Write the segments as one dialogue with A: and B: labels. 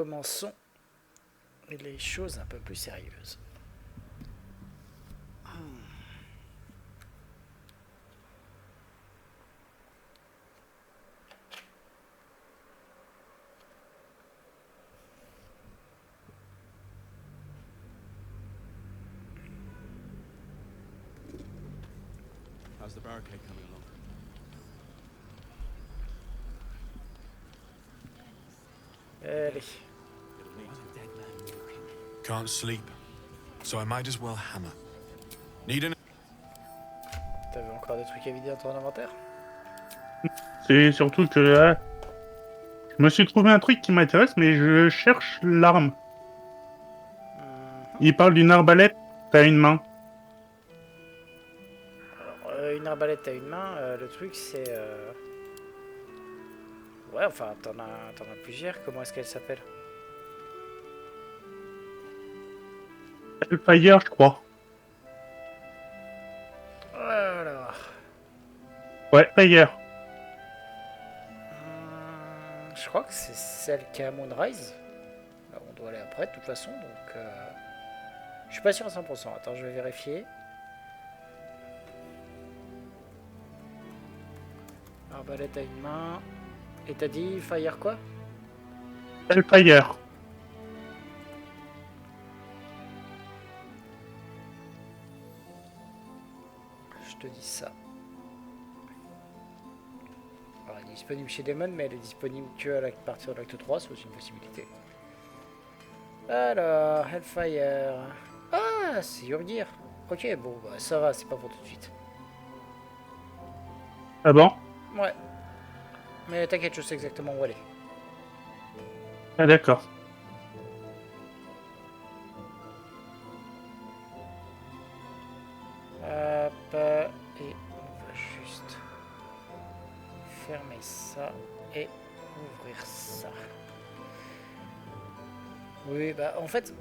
A: Commençons les choses un peu plus sérieuses.
B: How's the barricade coming along?
A: Allez.
C: Can't sleep, so I might as well hammer. Need an...
A: T'avais encore des trucs à vider dans ton inventaire?
D: C'est surtout que là, je me suis trouvé un truc qui m'intéresse, mais je cherche l'arme. Il parle d'une arbalète à une main.
A: Alors, une arbalète à une main, le truc c'est... Ouais, enfin, t'en as plusieurs. Comment est-ce qu'elle s'appelle?
D: Hellfire, je crois.
A: Alors...
D: Ouais, Fire.
A: Je crois que c'est celle qui est à Moonrise. Alors, on doit aller après, de toute façon, donc... Je suis pas sûr à 100%. Attends, je vais vérifier. Arbalète à une main... Et t'as dit Fire quoi?
D: Hellfire.
A: Je te dis ça. Alors, elle est disponible chez Demon, mais elle est disponible que à partir de l'acte 3, c'est aussi une possibilité. Alors, Hellfire... Ah, c'est Urgir. Ok, bon, bah, ça va, c'est pas pour tout de suite.
D: Ah bon?
A: Ouais. Mais t'inquiète, je sais exactement où elle est.
D: Ah d'accord.
A: Hop, et on va juste fermer ça et ouvrir ça. Oui, bah en fait,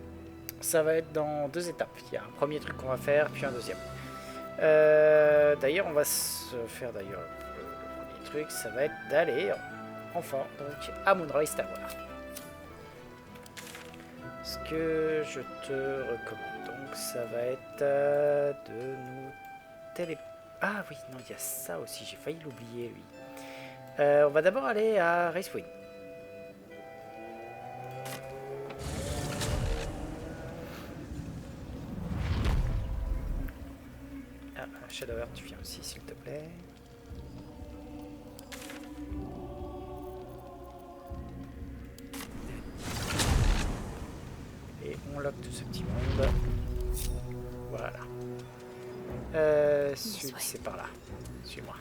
A: ça va être dans deux étapes. Il y a un premier truc qu'on va faire, puis un deuxième. D'ailleurs, on va se faire d'ailleurs le premier truc, ça va être d'aller enfin donc à Moonrise Tower. Ce que je te recommande, donc ça va être de nous télé... Ah oui, non, il y a ça aussi, j'ai failli l'oublier lui. On va d'abord aller à Racewind. Ah, Shadowheart, tu viens aussi s'il te plaît. Et on lock tout ce petit monde. Voilà. Sud, c'est par là. Suis-moi.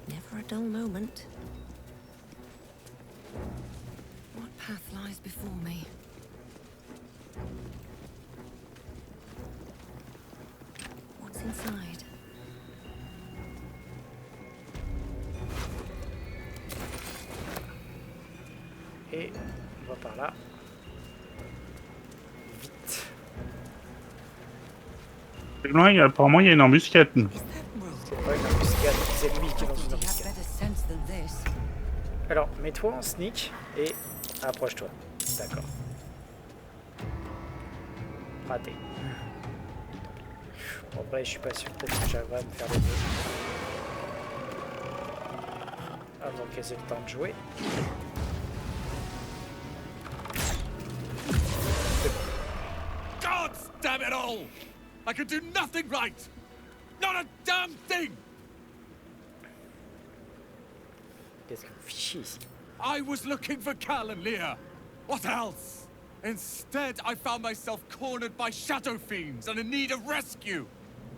E: Never a dull moment. What path lies before me? What's inside?
A: Et on va par là. Vite.
D: Plus loin, apparemment, il y a une embuscade.
E: Is that road?
A: C'est pas une embuscade, c'est lui qui est dans
E: I
A: une
E: thought he had
A: embuscade.
E: better sense than this.
A: Alors, mets-toi en sneak et approche-toi. D'accord. Raté. Bon, après, je suis pas sûr peut-être que j'arriverai à me faire les deux. Avant qu'elles aient le temps de jouer.
B: God damn it all! I can do nothing right! Not a damn thing!
A: Qu'est-ce que vous fichez ici?
B: I was looking for Cal and Leah. What else? Instead, I found myself cornered by shadow fiends and in need of rescue.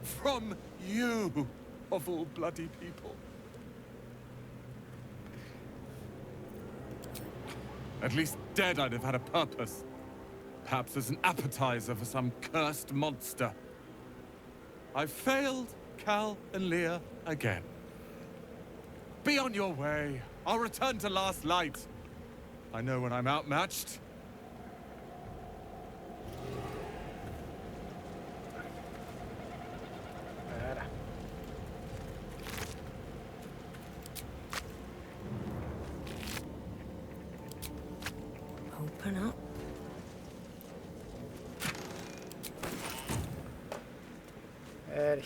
B: From you, of all bloody people. At least dead I'd have had a purpose. Perhaps as an appetizer for some cursed monster. I failed Cal and Leah again. Be on your way. I'll return to Last Light. I know when I'm outmatched.
A: Voilà.
E: open up.
A: Allez,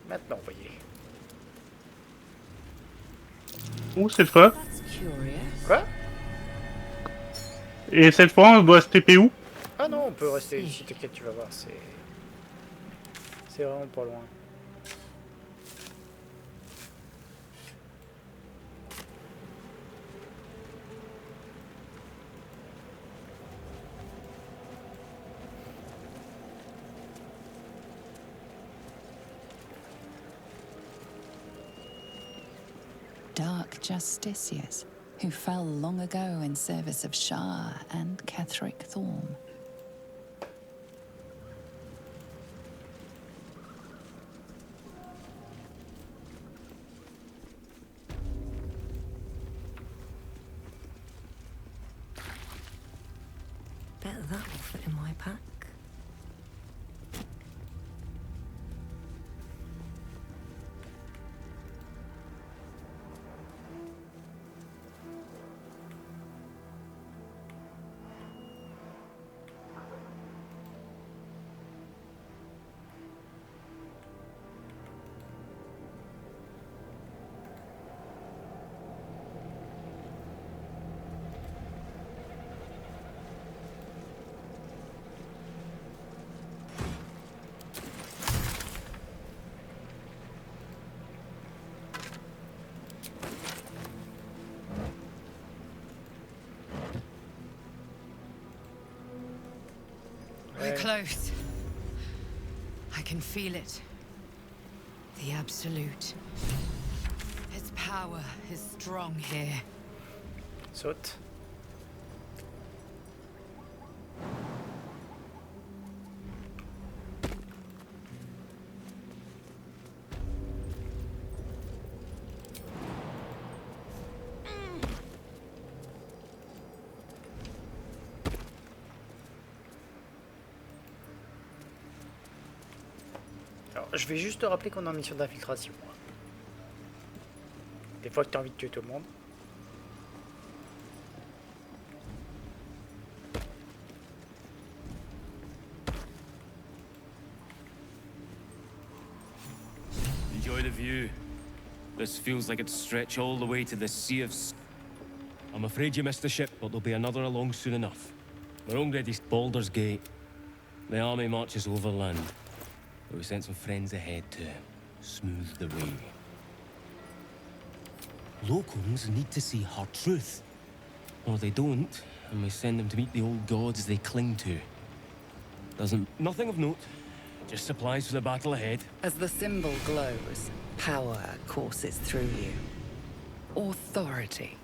A: maintenant, voyez.
D: Ouh, cette fois.
E: That's curious.
A: Quoi?
D: Et cette fois, on doit se TP où?
A: Ah non, on peut rester ici, t'inquiète, tu vas voir, c'est... C'est vraiment pas loin.
F: Dark justiciars who fell long ago in service of Shah and Ketheric Thorm.
E: Bet that will fit in my pack.
G: We're close. I can feel it. The Absolute. Its power is strong here.
A: Saute. Alors, je vais juste te rappeler qu'on est en mission d'infiltration. Des fois que tu as envie de tuer tout le monde.
H: Enjoy the view. This feels like it'd stretch all the way to the Sea of... I'm afraid you missed the ship, but there'll be another along soon enough. We're already Baldur's Gate. The army marches overland. But we sent some friends ahead to smooth the way. Locals need to see her truth. Or they don't, and we send them to meet the old gods they cling to. Nothing of note. Just supplies for the battle ahead.
F: As the symbol glows, power courses through you. Authority.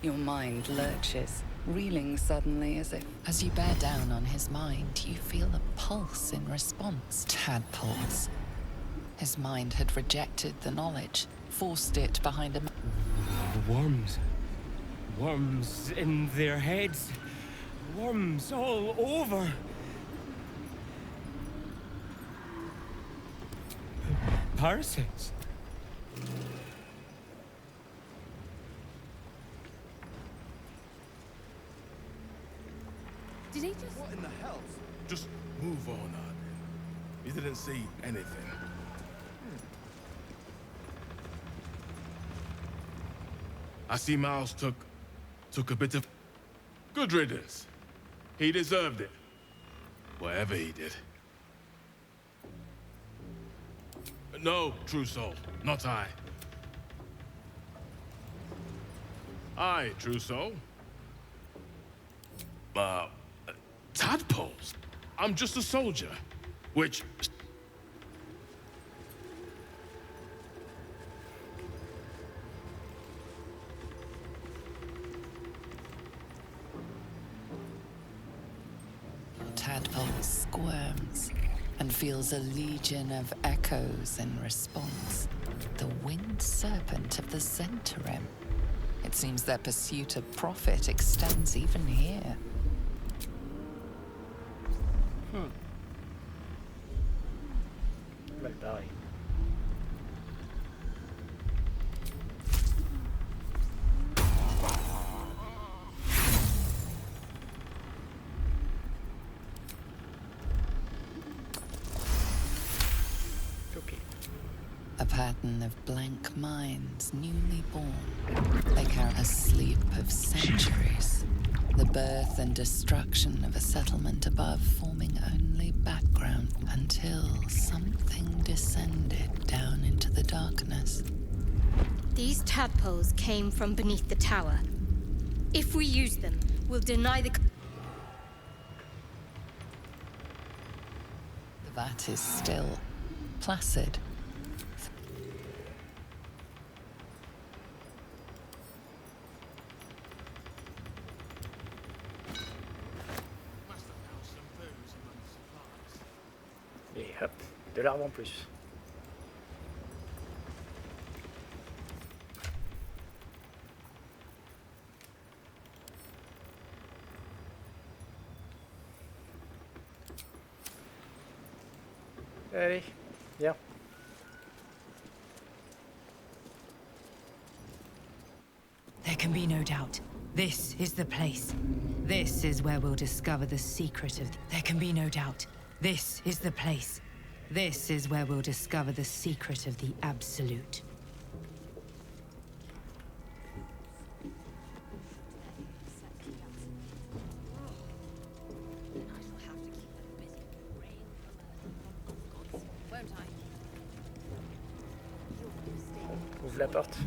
F: Your mind lurches, reeling suddenly as if... As you bear down on his mind, you feel a pulse in response. Tadpoles. His mind had rejected the knowledge, forced it behind a...
H: Worms. Worms in their heads. Worms all over. Parasites.
G: Did he just...
I: What in the hell? Just move on, Arden. You didn't see anything. I see Miles took a bit of... Good riddance. He deserved it. Whatever he did. No, true soul. Not I. I, true soul. Tadpoles? I'm just a soldier. Which...
F: Tadpole squirms and feels a legion of echoes in response. The winged serpent of the Zhentarim. It seems their pursuit of profit extends even here.
A: mal barré. Ok.
F: A pattern of blank minds newly born. They carry a sleep of centuries. The birth and destruction of a settlement above forming only background until something descended down into the darkness.
J: These tadpoles came from beneath the tower. If we use them, we'll deny the...
F: The vat is still placid.
A: Et hop, de l'arbre en plus. Allez, viens.
G: There can be no doubt. This is the place. This is where we'll discover the secret of... There can be no doubt. This is the place. This is where we'll discover the secret of the Absolute.
A: Ouvre la porte.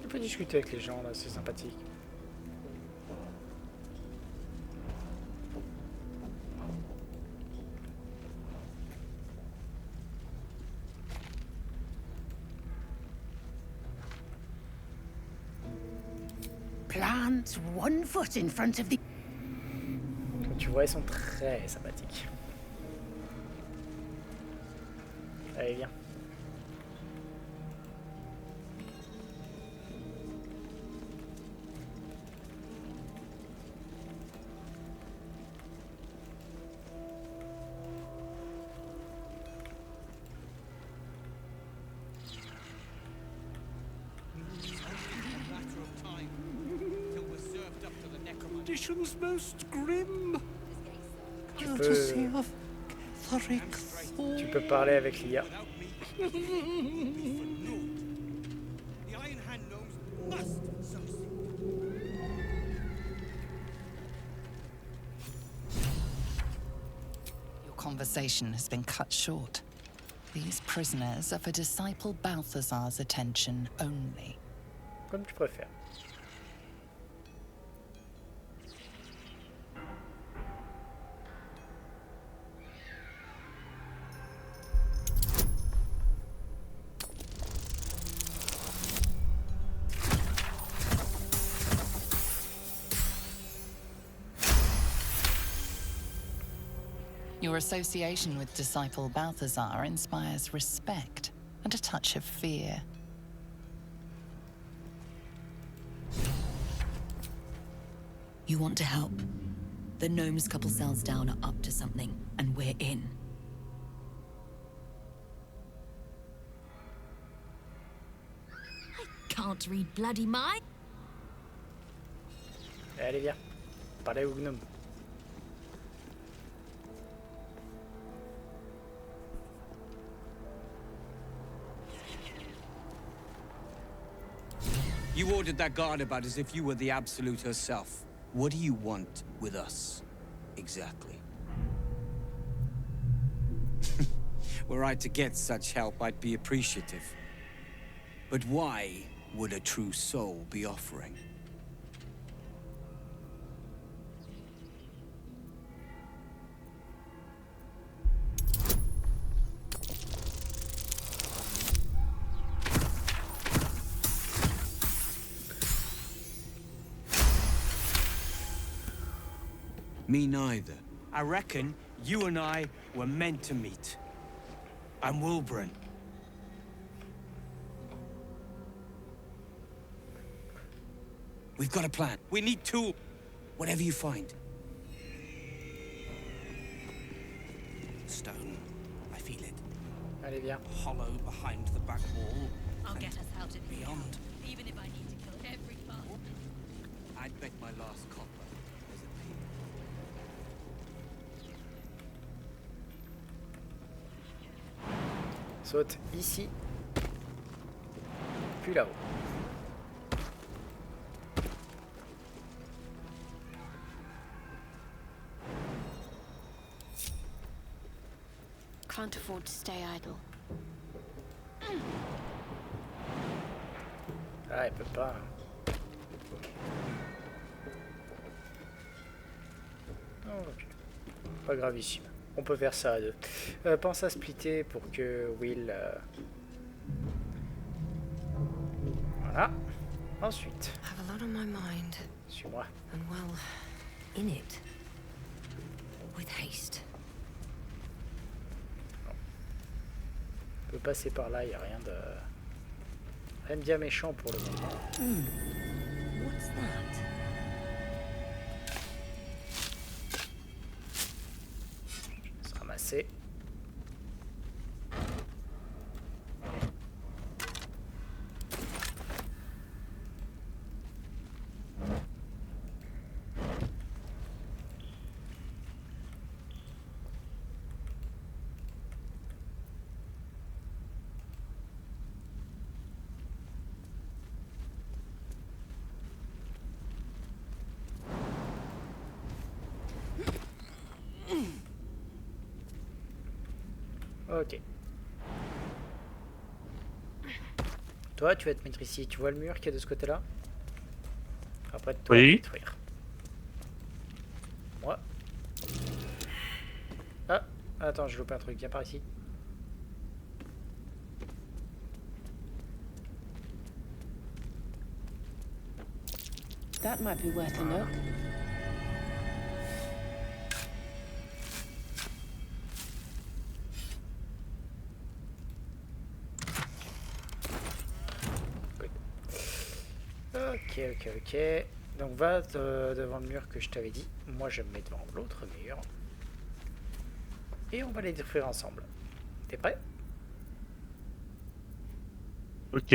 A: On peut discuter avec les gens là, c'est sympathique.
K: Plant one foot in front of the...
A: Comme tu vois, ils sont très sympathiques. Allez, viens.
B: Conditions most grim.
A: Tu peux parler avec l'IA.
F: Your conversation has been cut short. These prisoners are for Disciple Balthazar's attention only.
A: Comme tu préfères.
F: Your association with Disciple Balthazar inspires respect and a touch of fear.
K: You want to help? The gnomes couple cells down are up to something, and we're in. I can't read bloody mind.
A: Allez, viens. Parlez au gnome.
L: You ordered that guard about as if you were the Absolute herself. What do you want with us, exactly? Were I to get such help, I'd be appreciative. But why would a true soul be offering? Me neither.
M: I reckon you and I were meant to meet. I'm Wilburn.
L: We've got a plan. We need tools. Whatever you find. Stone. I feel it.
A: Allez, viens.
L: Hollow behind the back wall.
E: I'll get us out of
L: beyond.
E: Even if I need to kill every bug.
L: I'd bet my last copper is a pin.
A: Saute ici. Puis là-haut.
J: Can't afford to stay idle.
A: Ah, il peut pas. Oh, ok. Pas gravissime. On peut faire ça à deux. Pense à splitter pour que Will... Voilà. Ensuite.
E: Have a lot on my mind.
A: Suis-moi.
E: And well, in it. With haste.
A: On peut passer par là, il n'y a rien de... Rien de bien méchant pour le moment.
E: What's that?
A: Se ramasser. Ok. Toi, tu vas te mettre ici. Tu vois le mur qui est de ce côté-là? Après, toi,
D: oui.
A: Détruire. Moi. Ah, attends, j'ai loupé un truc. Viens par ici.
N: That might be worth a look.
A: Ok. Donc va devant le mur que je t'avais dit. Moi je me mets devant l'autre mur. Et on va les détruire ensemble. T'es prêt?
D: Ok.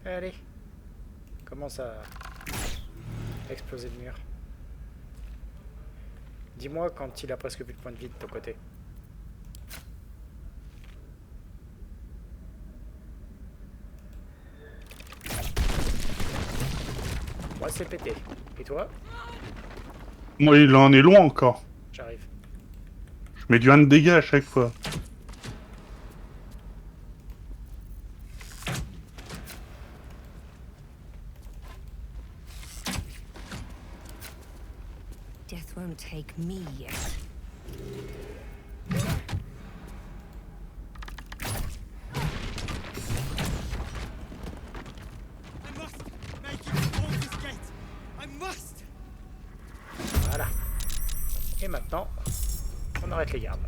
A: Allez. Commence à exploser le mur. Dis-moi quand il a presque plus de points de vie de ton côté. Moi c'est pété. Et toi?
D: Moi il en est loin encore.
A: J'arrive.
D: Je mets du 1 de dégâts à chaque fois.
E: Death won't take me yet.
A: Voilà. Et maintenant, on arrête les gardes.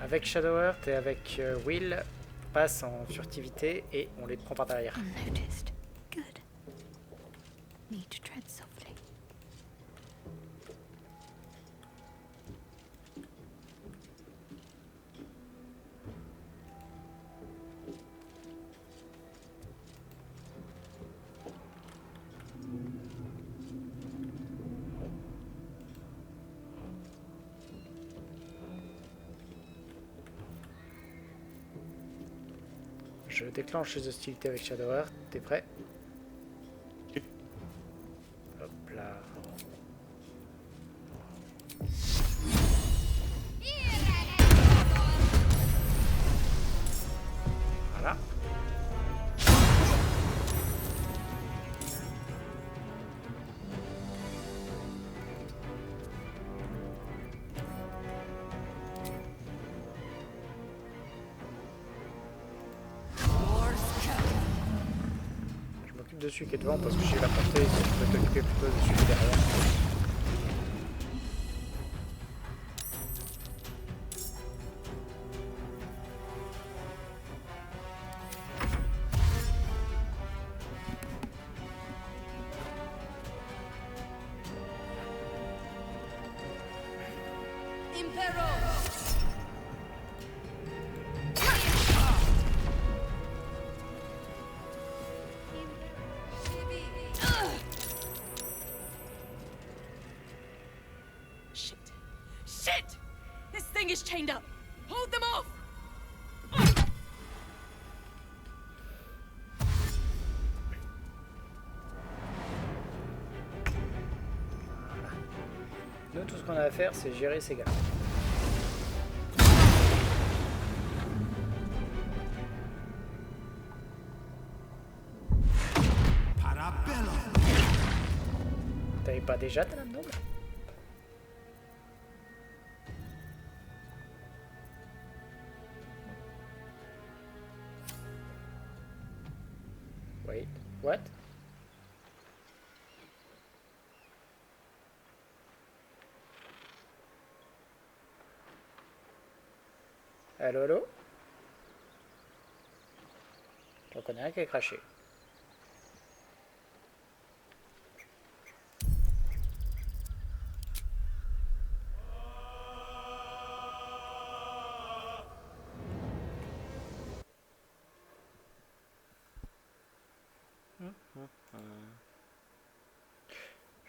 A: Avec Shadowheart et avec Will, passe en furtivité et on les prend par derrière.
E: Unnoticed. Good. Need to tread softly.
A: Je déclenche les hostilités avec Shadowheart. T'es prêt? Hop là. Voilà. De celui qui est devant parce que j'ai la portée, je peux t'occuper plutôt de celui derrière.
O: Shit. Shit! This thing is chained up. Hold them off!
A: Nous, tout ce qu'on a à faire, c'est gérer ces gars. T'avais pas déjà ta lame noble? Wait, what? Allô, allô? J'en connais un qui a craché.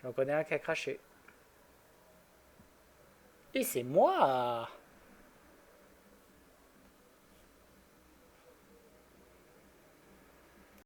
A: J'en connais un qui a craché. Et c'est moi!